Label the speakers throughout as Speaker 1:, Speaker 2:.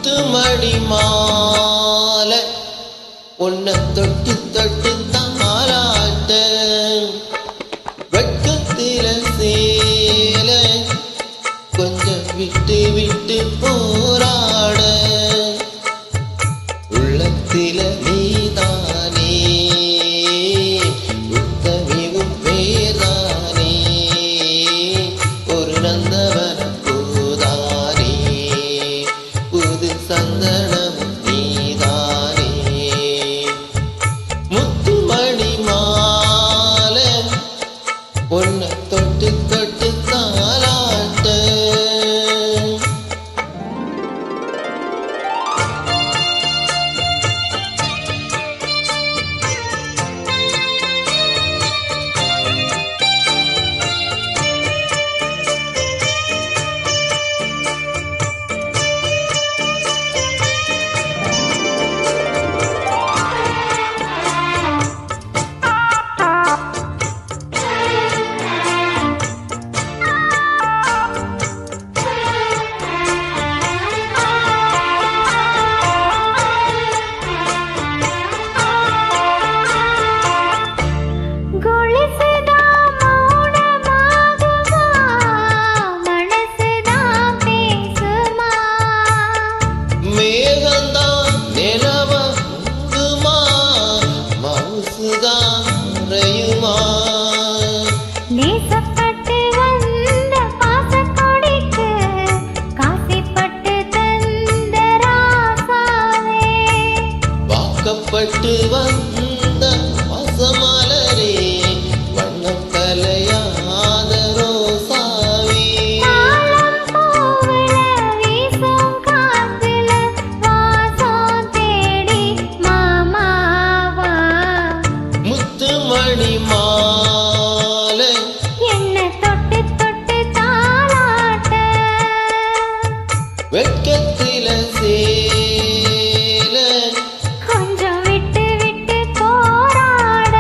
Speaker 1: முத்துமணி மாலை உன்னை தொட்டு தொட்டு தாராட்ட வெட்கத்தில சேல கொஞ்சம் விட்டு விட்டு போராட உள்ளத்தில நீதானே உத்தமிவும் பேர்தானே ஒரு நந்தவன பூதானே புது சந்தனமும் நீதானே முத்துமணி மாலை உன்னை தொட்டு தொட்டு தாலாட்ட
Speaker 2: நேசப்பட்டு வந்த பாசக்கொடிக்கு காசிப்பட்டு தந்த ராசாவே
Speaker 1: வாக்கப்பட்டு வந்த பசமலரே வண்ணம் கலையாத ரோசாவே
Speaker 2: பூவுல வீசும் காத்துல வாசம் தேடி மாமாவா
Speaker 1: முத்துமணி மாலை
Speaker 2: என்ன தொட்டு தொட்டு தாலாட்ட
Speaker 1: வெட்கத்தில சேல
Speaker 2: கொஞ்சம் விட்டு விட்டு போராட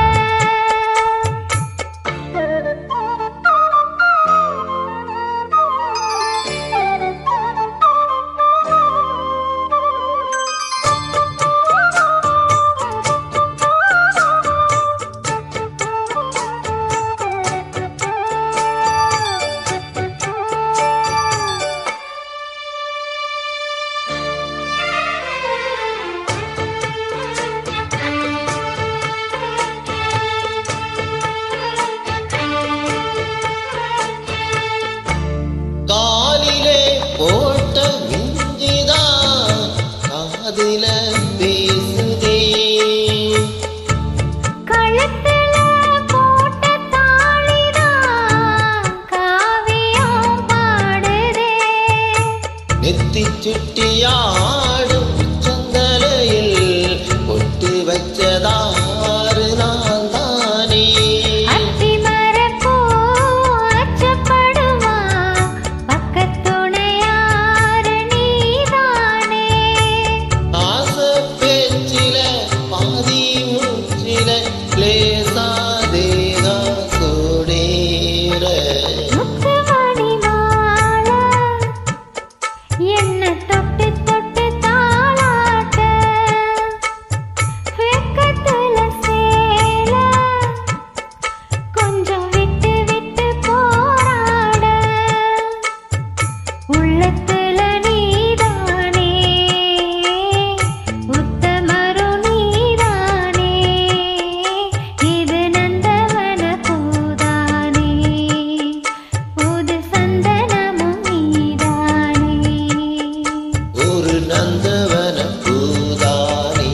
Speaker 1: காலிலே போட்ட மிஞ்சிதான் காதில பேசுதே
Speaker 2: கழுத்துல போட்ட தாளிதான் காவியம் பாடுதே
Speaker 1: நெத்தி சுட்டியாடும் சந்தலையில் பொட்டு வச்சதாறு நான் தானே
Speaker 2: அத்திமரப்பூ அச்சப்படுமா பக்கத்துணையாரு நீதானே
Speaker 1: ஆசை பேச்சில பாதி மூச்சில லேசா தேகா சோடேற
Speaker 2: முத்துமணி மாலை என்ன தொட்டு தொட்டு தாலாட்ட வெட்கத்துல சேல கொஞ்சம் விட்டு விட்டு போராட உள்ளத்துல நீதானே உத்தமரு நீதானே இது நந்தவன பூதானே புது சந்தனமும் நீதானே
Speaker 1: ஒரு நந்தவன பூதானே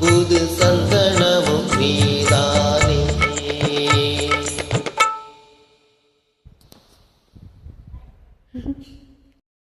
Speaker 1: புது சந்தனமும் நீதானே